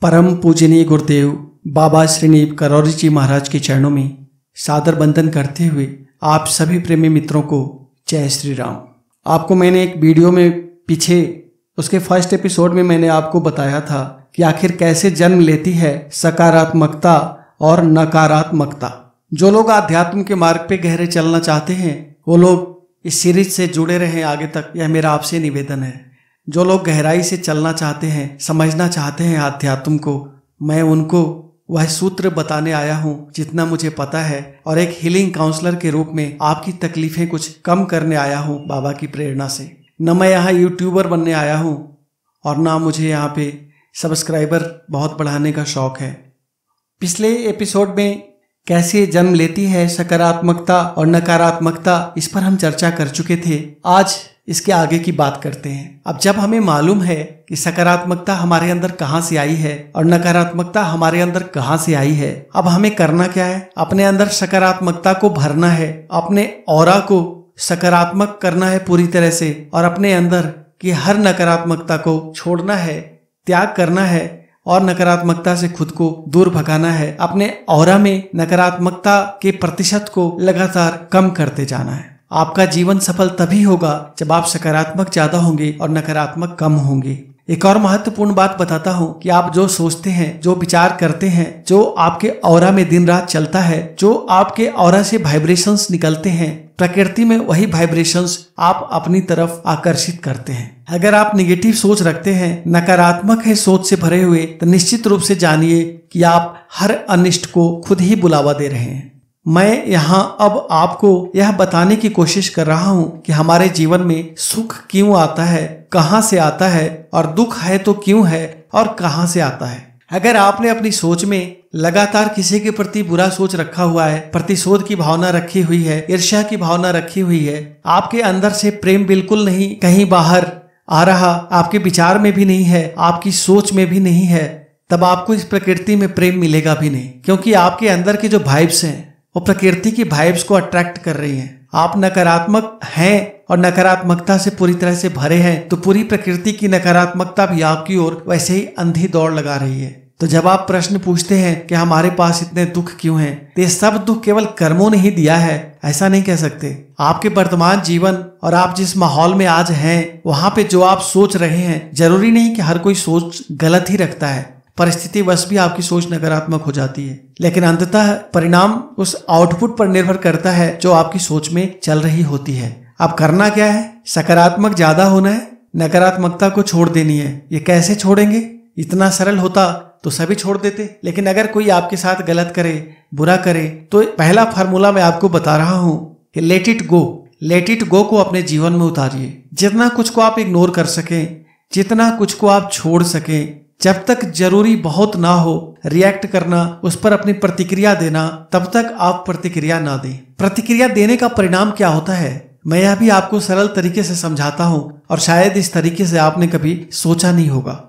परम पूजनीय गुरुदेव बाबा श्रीनीब करौरी जी महाराज के चरणों में सादर बंदन करते हुए आप सभी प्रेमी मित्रों को जय श्री राम। आपको मैंने एक वीडियो में पीछे उसके फर्स्ट एपिसोड में मैंने आपको बताया था कि आखिर कैसे जन्म लेती है सकारात्मकता और नकारात्मकता। जो लोग आध्यात्म के मार्ग पे गहरे चलना चाहते हैं वो लोग इस सीरीज से जुड़े रहें आगे तक, यह मेरा आपसे निवेदन है। जो लोग गहराई से चलना चाहते हैं, समझना चाहते हैं आध्यात्म को, मैं उनको वह सूत्र बताने आया हूँ जितना मुझे पता है, और एक हीलिंग काउंसलर के रूप में आपकी तकलीफें कुछ कम करने आया हूँ बाबा की प्रेरणा से। न मैं यहाँ यूट्यूबर बनने आया हूँ और ना मुझे यहाँ पे सब्सक्राइबर बहुत बढ़ाने का शौक है। पिछले एपिसोड में कैसे जन्म लेती है सकारात्मकता और नकारात्मकता, इस पर हम चर्चा कर चुके थे। आज इसके आगे की बात करते हैं। अब जब हमें मालूम है कि सकारात्मकता हमारे अंदर कहाँ से आई है और नकारात्मकता हमारे अंदर कहाँ से आई है, अब हमें करना क्या है? अपने अंदर सकारात्मकता को भरना है, अपने ऑरा को सकारात्मक करना है पूरी तरह से, और अपने अंदर की हर नकारात्मकता को छोड़ना है, त्याग करना है और नकारात्मकता से खुद को दूर भगाना है। अपने ऑरा में नकारात्मकता के प्रतिशत को लगातार कम करते जाना है। आपका जीवन सफल तभी होगा जब आप सकारात्मक ज्यादा होंगे और नकारात्मक कम होंगे। एक और महत्वपूर्ण बात बताता हूँ कि आप जो सोचते हैं, जो विचार करते हैं, जो आपके ऑरा में दिन रात चलता है, जो आपके ऑरा से वाइब्रेशंस निकलते हैं, प्रकृति में वही वाइब्रेशंस आप अपनी तरफ आकर्षित करते हैं। अगर आप निगेटिव सोच रखते हैं, नकारात्मक है सोच से भरे हुए, तो निश्चित रूप से जानिए कि आप हर अनिष्ट को खुद ही बुलावा दे रहे हैं। मैं यहाँ अब आपको यह बताने की कोशिश कर रहा हूँ कि हमारे जीवन में सुख क्यों आता है, कहाँ से आता है, और दुख है तो क्यों है और कहाँ से आता है। अगर आपने अपनी सोच में लगातार किसी के प्रति बुरा सोच रखा हुआ है, प्रतिशोध की भावना रखी हुई है, ईर्ष्या की भावना रखी हुई है, आपके अंदर से प्रेम बिल्कुल नहीं कहीं बाहर आ रहा, आपके विचार में भी नहीं है, आपकी सोच में भी नहीं है, तब आपको इस प्रकृति में प्रेम मिलेगा भी नहीं। क्योंकि आपके अंदर के जो वाइब्स हैं वो प्रकृति की वाइब्स को अट्रैक्ट कर रही हैं। आप नकारात्मक हैं और नकारात्मकता से पूरी तरह से भरे हैं, तो पूरी प्रकृति की नकारात्मकता भी आपकी ओर वैसे ही अंधी दौड़ लगा रही है। तो जब आप प्रश्न पूछते हैं कि हमारे पास इतने दुख क्यों हैं, तो ये सब दुख केवल कर्मों ने ही दिया है, ऐसा नहीं कह सकते। आपके वर्तमान जीवन और आप जिस माहौल में आज हैं, वहां पे जो आप सोच रहे हैं, जरूरी नहीं कि हर कोई सोच गलत ही रखता है। परिस्थिति वश भी आपकी सोच नकारात्मक हो जाती है, लेकिन अंततः परिणाम उस आउटपुट पर निर्भर करता है जो आपकी सोच में चल रही होती है। अब करना क्या है? सकारात्मक ज्यादा होना है, नकारात्मकता को छोड़ देनी है। ये कैसे छोड़ेंगे? इतना सरल होता तो सभी छोड़ देते, लेकिन अगर कोई आपके साथ गलत करे, बुरा करे, तो पहला फार्मूला मैं आपको बता रहा हूं कि let it go. Let it go को अपने जीवन में उतारिए। जितना कुछ को आप इग्नोर कर सकें, जितना कुछ को आप छोड़ सकें, जब तक जरूरी बहुत ना हो रिएक्ट करना, उस पर अपनी प्रतिक्रिया देना, तब तक आप प्रतिक्रिया ना दें। प्रतिक्रिया देने का परिणाम क्या होता है, मैं यह भी आपको सरल तरीके से समझाता हूँ, और शायद इस तरीके से आपने कभी सोचा नहीं होगा।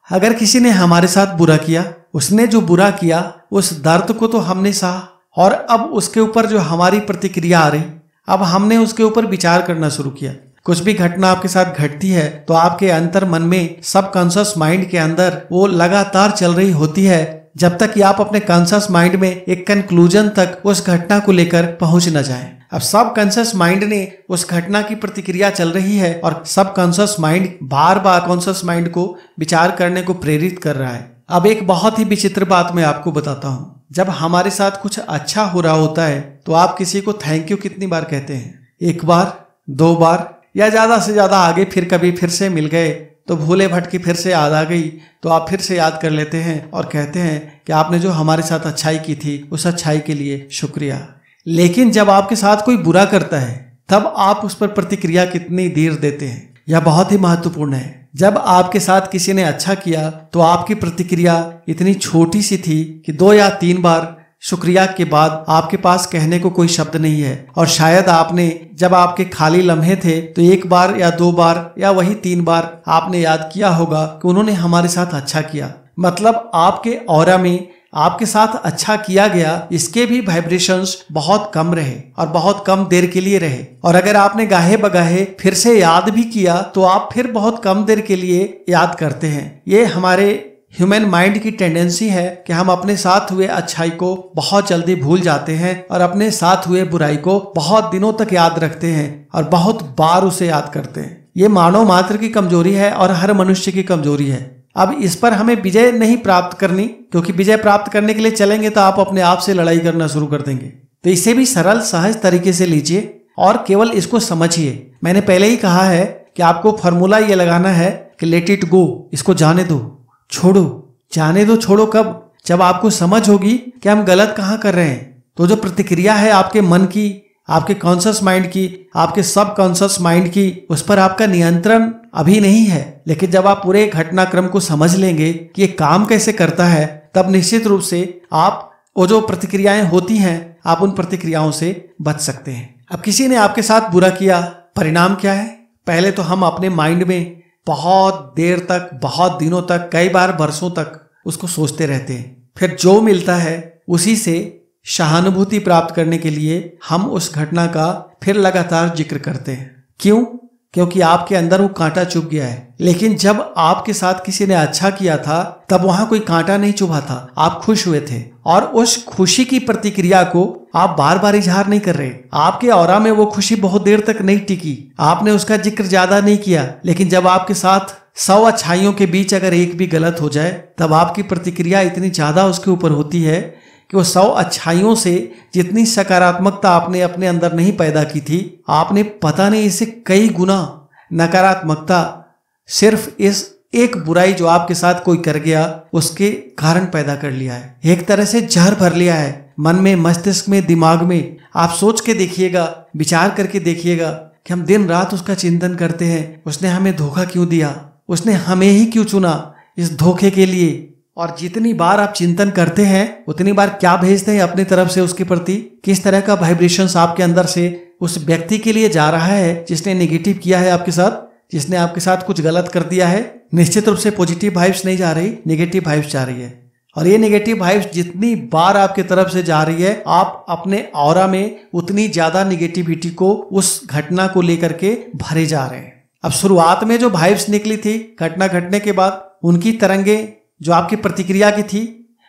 अगर किसी ने हमारे साथ बुरा किया, उसने जो बुरा किया उस दर्द को तो हमने सहा, और अब उसके ऊपर जो हमारी प्रतिक्रिया आ रही, अब हमने उसके ऊपर विचार करना शुरू किया। कुछ भी घटना आपके साथ घटती है तो आपके अंतर मन में, सबकॉन्शियस माइंड के अंदर वो लगातार चल रही होती है, जब तक कि आप अपने कॉन्शियस माइंड में एक कंक्लूजन तक उस घटना को लेकर पहुंच न जाएं। अब सबकॉन्शियस माइंड ने उस घटना की प्रतिक्रिया चल रही है, और सबकॉन्शियस माइंड बार बार कॉन्शियस माइंड को विचार करने को प्रेरित कर रहा है। अब एक बहुत ही विचित्र बात मैं आपको बताता हूँ। जब हमारे साथ कुछ अच्छा हो रहा होता है तो आप किसी को थैंक यू कितनी बार कहते हैं? एक बार, दो बार, या ज्यादा से ज्यादा आगे फिर कभी फिर से मिल गए तो भूले भटके फिर से याद आ गई तो आप फिर से याद कर लेते हैं और कहते हैं कि आपने जो हमारे साथ अच्छाई की थी उस अच्छाई के लिए शुक्रिया। लेकिन जब आपके साथ कोई बुरा करता है तब आप उस पर प्रतिक्रिया कितनी देर देते हैं? यह बहुत ही महत्वपूर्ण है। जब आपके साथ किसी ने अच्छा किया तो आपकी प्रतिक्रिया इतनी छोटी सी थी कि 2 या 3 बार शुक्रिया के बाद आपके पास कहने को कोई शब्द नहीं है, और शायद आपने जब आपके खाली लम्हे थे तो 1 बार या 2 बार या वही 3 बार आपने याद किया होगा कि उन्होंने हमारे साथ अच्छा किया। मतलब आपके ऑरा में आपके साथ अच्छा किया गया, इसके भी वाइब्रेशंस बहुत कम रहे और बहुत कम देर के लिए रहे। और अगर आपने गाहे बगाहे फिर से याद भी किया तो आप फिर बहुत कम देर के लिए याद करते हैं। ये हमारे ह्यूमन माइंड की टेंडेंसी है कि हम अपने साथ हुए अच्छाई को बहुत जल्दी भूल जाते हैं और अपने साथ हुए बुराई को बहुत दिनों तक याद रखते हैं और बहुत बार उसे याद करते हैं। ये मानव मात्र की कमजोरी है और हर मनुष्य की कमजोरी है। अब इस पर हमें विजय नहीं प्राप्त करनी, क्योंकि विजय प्राप्त करने के लिए चलेंगे तो आप अपने आप से लड़ाई करना शुरू कर देंगे। तो इसे भी सरल सहज तरीके से लीजिए और केवल इसको समझिए। मैंने पहले ही कहा है कि आपको फॉर्मूला ये लगाना है कि लेट इट गो, इसको जाने दो, छोड़ो। जाने दो छोड़ो कब? जब आपको समझ होगी कि हम गलत कहाँ कर रहे हैं। तो जो प्रतिक्रिया है आपके मन की, आपके कॉन्शियस माइंड की, आपके सब कॉन्शियस माइंड की, उस पर आपका नियंत्रण अभी नहीं है। लेकिन जब आप पूरे घटनाक्रम को समझ लेंगे कि ये काम कैसे करता है, तब निश्चित रूप से आप वो जो प्रतिक्रियाएं होती हैं, आप उन प्रतिक्रियाओं से बच सकते हैं। अब किसी ने आपके साथ बुरा किया, परिणाम क्या है? पहले तो हम अपने माइंड में बहुत देर तक, बहुत दिनों तक, कई बार वर्षों तक उसको सोचते रहते हैं। फिर जो मिलता है उसी से सहानुभूति प्राप्त करने के लिए हम उस घटना का फिर लगातार जिक्र करते हैं। क्यों? क्योंकि आपके अंदर वो कांटा चुभ गया है। लेकिन जब आपके साथ किसी ने अच्छा किया था, तब वहां कोई कांटा नहीं चुभा था, आप खुश हुए थे और उस खुशी की प्रतिक्रिया को आप बार बार इजहार नहीं कर रहे। आपके ऑरा में वो खुशी बहुत देर तक नहीं टिकी, आपने उसका जिक्र ज्यादा नहीं किया। लेकिन जब आपके साथ 100 अच्छाइयों के बीच अगर एक भी गलत हो जाए, तब आपकी प्रतिक्रिया इतनी ज्यादा उसके ऊपर होती है कि वो 100 अच्छाइयों से जितनी सकारात्मकता आपने अपने अंदर नहीं पैदा की थी, आपने पता नहीं इससे कई गुना नकारात्मकता सिर्फ इस एक बुराई जो आपके साथ कोई कर गया उसके कारण पैदा कर लिया है। एक तरह से जहर भर लिया है मन में, मस्तिष्क में, दिमाग में। आप सोच के देखिएगा, विचार करके देखिएगा कि हम दिन रात उसका चिंतन करते हैं, उसने हमें धोखा क्यों दिया, उसने हमें ही क्यों चुना इस धोखे के लिए। और जितनी बार आप चिंतन करते हैं उतनी बार क्या भेजते हैं अपनी तरफ से उसके प्रति, किस तरह का वाइब्रेशंस आपके अंदर से उस व्यक्ति के लिए जा रहा है जिसने नेगेटिव किया है आपके साथ, जिसने आपके साथ कुछ गलत कर दिया है। निश्चित रूप से पॉजिटिव वाइब्स नहीं जा रही, नेगेटिव वाइब्स जा रही है। और ये नेगेटिव वाइब्स जितनी बार आपके तरफ से जा रही है, आप अपने ऑरा में उतनी ज्यादा नेगेटिविटी को, उस घटना को लेकर के भरे जा रहे हैं। अब शुरुआत में जो वाइब्स निकली थी घटना घटने के बाद, उनकी तरंगे जो आपकी प्रतिक्रिया की थी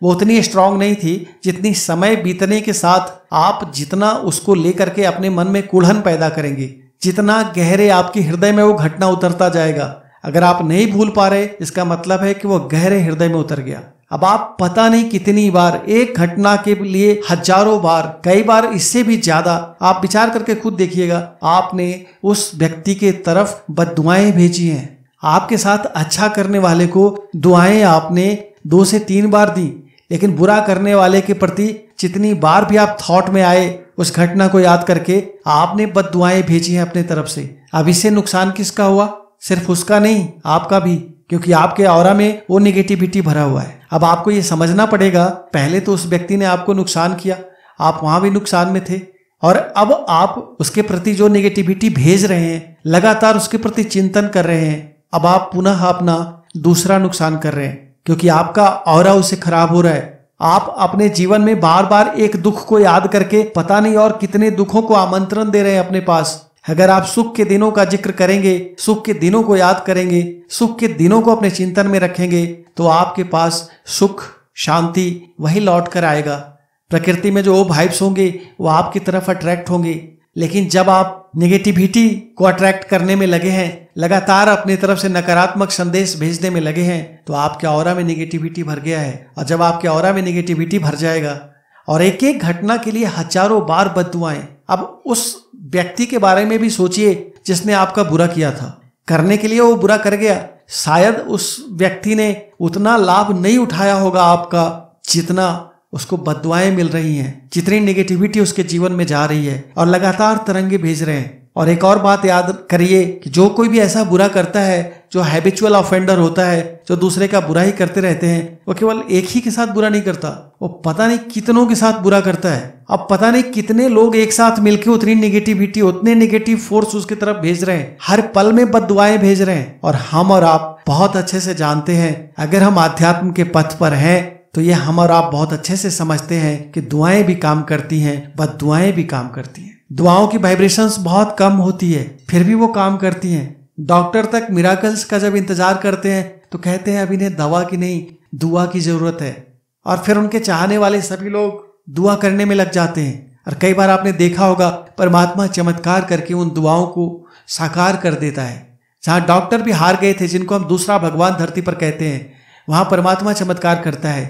वो उतनी स्ट्रांग नहीं थी जितनी समय बीतने के साथ आप जितना उसको लेकर के अपने मन में कुढ़न पैदा करेंगे, जितना गहरे आपके हृदय में वो घटना उतरता जाएगा। अगर आप नहीं भूल पा रहे, इसका मतलब है कि वो गहरे हृदय में उतर गया। अब आप पता नहीं कितनी बार, एक घटना के लिए हजारों बार, कई बार इससे भी ज्यादा, आप विचार करके खुद देखिएगा, आपने उस व्यक्ति के तरफ बद्दुआएं भेजी हैं। आपके साथ अच्छा करने वाले को दुआएं आपने 2 से 3 बार दी, लेकिन बुरा करने वाले के प्रति जितनी बार भी आप थॉट में आए उस घटना को याद करके आपने बद्दुआएं भेजी हैं अपने तरफ से। अब इससे नुकसान किसका हुआ? सिर्फ उसका नहीं, आपका भी, क्योंकि आपके ऑरा में वो निगेटिविटी भरा हुआ है। अब आपको ये समझना पड़ेगा, पहले तो उस व्यक्ति ने आपको नुकसान किया, आप वहां भी नुकसान में थे, और अब आप उसके प्रति जो निगेटिविटी भेज रहे हैं, लगातार उसके प्रति चिंतन कर रहे हैं, अब आप पुनः अपना दूसरा नुकसान कर रहे हैं, क्योंकि आपका ऑरा उससे खराब हो रहा है। आप अपने जीवन में बार बार एक दुख को याद करके पता नहीं और कितने दुखों को आमंत्रण दे रहे हैं अपने पास। अगर आप सुख के दिनों का जिक्र करेंगे, सुख के दिनों को याद करेंगे, सुख के दिनों को अपने चिंतन में रखेंगे, तो आपके पास सुख, शांति वही लौट कर आएगा। प्रकृति में जो वाइब्स होंगे वो आपकी तरफ अट्रैक्ट होंगे। लेकिन जब आप नेगेटिविटी को अट्रैक्ट करने में लगे हैं, लगातार अपनी तरफ से नकारात्मक संदेश भेजने में लगे हैं, तो आपके ऑरा में नेगेटिविटी भर गया है। और जब आपके ऑरा में नेगेटिविटी भर जाएगा और एक एक घटना के लिए हजारों बार बद्दुआएं, अब उस व्यक्ति के बारे में भी सोचिए जिसने आपका बुरा किया था। करने के लिए वो बुरा कर गया, शायद उस व्यक्ति ने उतना लाभ नहीं उठाया होगा आपका जितना उसको बद्दुआएं मिल रही हैं, जितनी नेगेटिविटी उसके जीवन में जा रही है, और लगातार तरंगे भेज रहे हैं। और एक और बात याद करिए कि जो कोई भी ऐसा बुरा करता है, जो हैबिचुअल ऑफेंडर होता है, जो दूसरे का बुरा ही करते रहते हैं, वो केवल एक ही के साथ बुरा नहीं करता, वो पता नहीं कितनों के साथ बुरा करता है। अब पता नहीं कितने लोग एक साथ मिलकर उतनी नेगेटिविटी, उतने नेगेटिव फोर्स उसकी तरफ भेज रहे हैं, हर पल में बद्दुआएं भेज रहे हैं। और हम और आप बहुत अच्छे से जानते हैं, अगर हम आध्यात्म के पथ पर हैं तो ये हम और आप बहुत अच्छे से समझते हैं कि दुआएं भी काम करती हैं, बद्दुआएं भी काम करती हैं। दुआओं की वाइब्रेशंस बहुत कम होती है, फिर भी वो काम करती हैं। डॉक्टर तक मिराकल्स का जब इंतजार करते हैं तो कहते हैं अब इन्हें दवा की नहीं, दुआ की जरूरत है। और फिर उनके चाहने वाले सभी लोग दुआ करने में लग जाते हैं। और कई बार आपने देखा होगा परमात्मा चमत्कार करके उन दुआओं को साकार कर देता है। जहाँ डॉक्टर भी हार गए थे, जिनको हम दूसरा भगवान धरती पर कहते हैं, वहाँ परमात्मा चमत्कार करता है।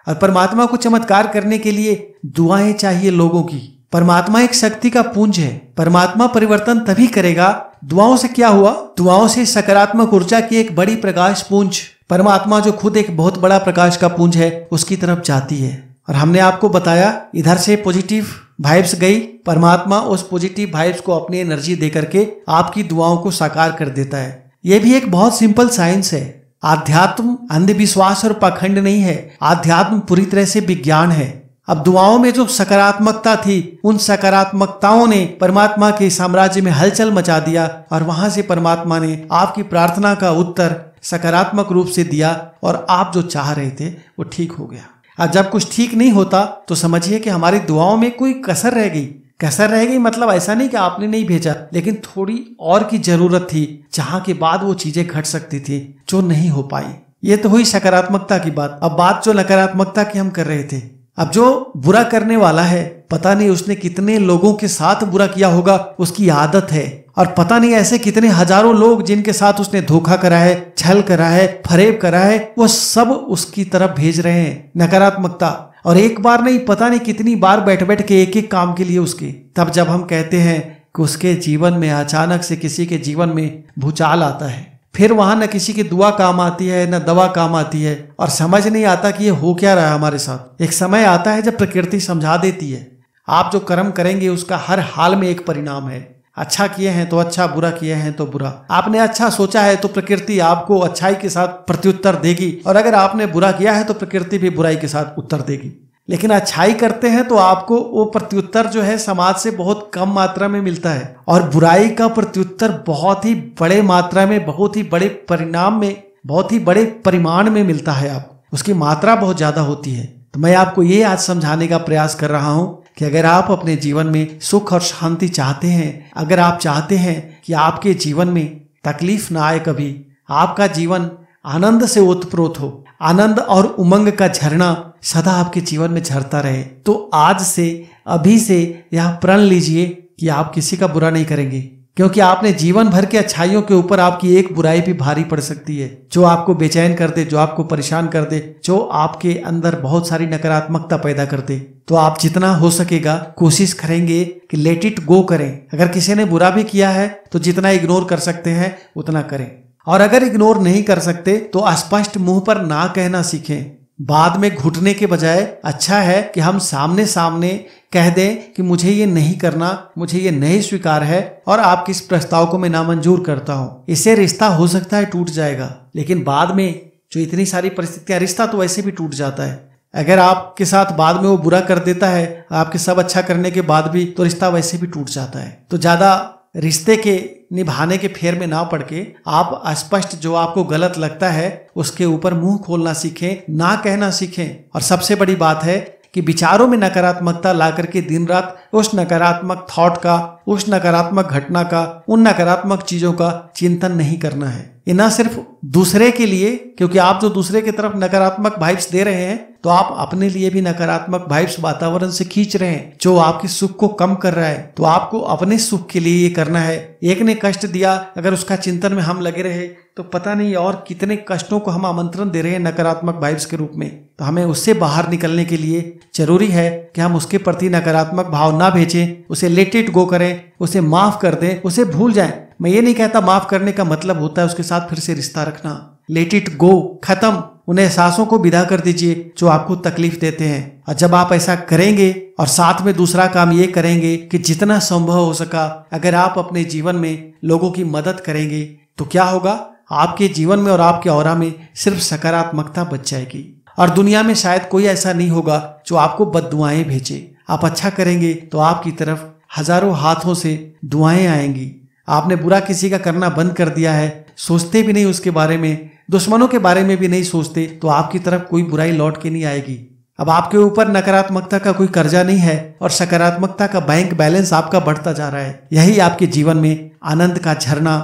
और परमात्मा को चमत्कार करने के लिए दुआएं चाहिए लोगों की। परमात्मा एक शक्ति का पुंज है। परमात्मा परिवर्तन तभी करेगा। दुआओं से क्या हुआ? दुआओं से सकारात्मक ऊर्जा की एक बड़ी प्रकाश पुंज, परमात्मा जो खुद एक बहुत बड़ा प्रकाश का पुंज है, उसकी तरफ जाती है। और हमने आपको बताया इधर से पॉजिटिव वाइब्स गई, परमात्मा उस पॉजिटिव वाइब्स को अपनी एनर्जी दे करके आपकी दुआओं को साकार कर देता है। यह भी एक बहुत सिंपल साइंस है। आध्यात्म अंधविश्वास और पाखंड नहीं है, आध्यात्म पूरी तरह से विज्ञान है। अब दुआओं में जो सकारात्मकता थी, उन सकारात्मकताओं ने परमात्मा के साम्राज्य में हलचल मचा दिया और वहां से परमात्मा ने आपकी प्रार्थना का उत्तर सकारात्मक रूप से दिया और आप जो चाह रहे थे वो ठीक हो गया। अब जब कुछ ठीक नहीं होता तो समझिए कि हमारी दुआओं में कोई कसर रह गई। कसर रह गई मतलब ऐसा नहीं कि आपने नहीं भेजा, लेकिन थोड़ी और की जरूरत थी, जहां के बाद वो चीजें घट सकती थी जो नहीं हो पाई। ये तो हुई सकारात्मकता की बात। अब बात जो नकारात्मकता की हम कर रहे थे, अब जो बुरा करने वाला है, पता नहीं उसने कितने लोगों के साथ बुरा किया होगा, उसकी आदत है। और पता नहीं ऐसे कितने हजारों लोग जिनके साथ उसने धोखा करा है, छल करा है, फरेब करा है, वो सब उसकी तरफ भेज रहे हैं नकारात्मकता। और एक बार नहीं, पता नहीं कितनी बार बैठ बैठ के एक एक काम के लिए उसके। तब जब हम कहते हैं कि उसके जीवन में अचानक से किसी के जीवन में भूचाल आता है, फिर वहां न किसी की दुआ काम आती है न दवा काम आती है, और समझ नहीं आता कि ये हो क्या रहा है हमारे साथ। एक समय आता है जब प्रकृति समझा देती है, आप जो कर्म करेंगे उसका हर हाल में एक परिणाम है। अच्छा किए हैं तो अच्छा, बुरा किए हैं तो बुरा। आपने अच्छा सोचा है तो प्रकृति आपको अच्छाई के साथ प्रत्युत्तर देगी, और अगर आपने बुरा किया है तो प्रकृति भी बुराई के साथ उत्तर देगी। लेकिन अच्छाई करते हैं तो आपको वो प्रत्युत्तर जो है समाज से बहुत कम मात्रा में मिलता है, और बुराई का प्रत्युत्तर बहुत ही बड़े मात्रा में, बहुत ही बड़े परिणाम में, बहुत ही बड़े परिमाण में मिलता है। आपको उसकी मात्रा बहुत ज्यादा होती है। तो मैं आपको ये आज समझाने का प्रयास कर रहा हूं कि अगर आप अपने जीवन में सुख और शांति चाहते हैं, अगर आप चाहते हैं कि आपके जीवन में तकलीफ ना आए, कभी आपका जीवन आनंद से ओतप्रोत हो, आनंद और उमंग का झरना सदा आपके जीवन में झरता रहे, तो आज से, अभी से यह प्रण लीजिए कि आप किसी का बुरा नहीं करेंगे। क्योंकि आपने जीवन भर के अच्छाइयों के ऊपर आपकी एक बुराई भी भारी पड़ सकती है, जो आपको बेचैन कर दे, जो आपको परेशान कर दे, जो आपके अंदर बहुत सारी नकारात्मकता पैदा कर दे। तो आप जितना हो सकेगा कोशिश करेंगे कि लेट इट गो करें। अगर किसी ने बुरा भी किया है तो जितना इग्नोर कर सकते हैं उतना करें, और अगर इग्नोर नहीं कर सकते तो स्पष्ट मुंह पर ना कहना सीखें। बाद में घुटने के बजाय अच्छा है कि हम सामने सामने कह दें कि मुझे ये नहीं करना, मुझे ये नहीं स्वीकार है, और आपके इस प्रस्ताव को मैं नामंजूर करता हूँ। इससे रिश्ता हो सकता है टूट जाएगा, लेकिन बाद में जो इतनी सारी परिस्थितियां, रिश्ता तो वैसे भी टूट जाता है। अगर आपके साथ बाद में वो बुरा कर देता है, आपके सब अच्छा करने के बाद भी, तो रिश्ता वैसे भी टूट जाता है। तो ज्यादा रिश्ते के निभाने के फेर में ना पड़ के आप स्पष्ट जो आपको गलत लगता है उसके ऊपर मुंह खोलना सीखें, ना कहना सीखें। और सबसे बड़ी बात है कि विचारों में नकारात्मकता ला करके दिन रात उस नकारात्मक थॉट का, उस नकारात्मक घटना का, उन नकारात्मक चीजों का चिंतन नहीं करना है। ये ना सिर्फ दूसरे के लिए, क्योंकि आप जो दूसरे की तरफ नकारात्मक वाइब्स दे रहे हैं तो आप अपने लिए भी नकारात्मक वाइब्स वातावरण से खींच रहे हैं, जो आपके सुख को कम कर रहा है। तो आपको अपने सुख के लिए ये करना है। एक ने कष्ट दिया, अगर उसका चिंतन में हम लगे रहे तो पता नहीं और कितने कष्टों को हम आमंत्रण दे रहे हैं नकारात्मक वाइब्स के रूप में। तो हमें उससे बाहर निकलने के लिए जरूरी है कि हम उसके प्रति नकारात्मक भाव ना भेजें, उसे लेट इट गो करें, उसे माफ कर दें, उसे भूल जाएं। मैं ये नहीं कहता माफ करने का मतलब होता है उसके साथ फिर से रिश्ता रखना। लेट इट गो, खत्म। उन एहसासों को विदा कर दीजिए जो आपको तकलीफ देते हैं। और जब आप ऐसा करेंगे और साथ में दूसरा काम ये करेंगे कि जितना संभव हो सका अगर आप अपने जीवन में लोगों की मदद करेंगे तो क्या होगा, आपके जीवन में और आपके ऑरा में सिर्फ सकारात्मकता बच जाएगी। और दुनिया में शायद कोई ऐसा नहीं होगा जो आपको बद्दुआएं भेजे। आप अच्छा करेंगे तो आपकी तरफ हजारों हाथों से दुआएं आएंगी। आपने बुरा किसी का करना बंद कर दिया है, सोचते भी नहीं उसके बारे में, दुश्मनों के बारे में भी नहीं सोचते, तो आपकी तरफ कोई बुराई लौट के नहीं आएगी। अब आपके ऊपर नकारात्मकता का कोई कर्जा नहीं है और सकारात्मकता का बैंक बैलेंस आपका बढ़ता जा रहा है। यही आपके जीवन में आनंद का झरना,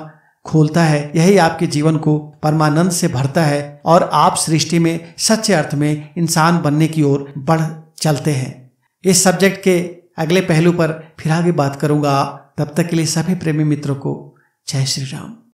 खोलता है, यही आपके जीवन को परमानंद से भरता है और आप सृष्टि में सच्चे अर्थ में इंसान बनने की ओर बढ़ चलते हैं। इस सब्जेक्ट के अगले पहलू पर फिर आगे बात करूंगा। तब तक के लिए सभी प्रेमी मित्रों को जय श्री राम।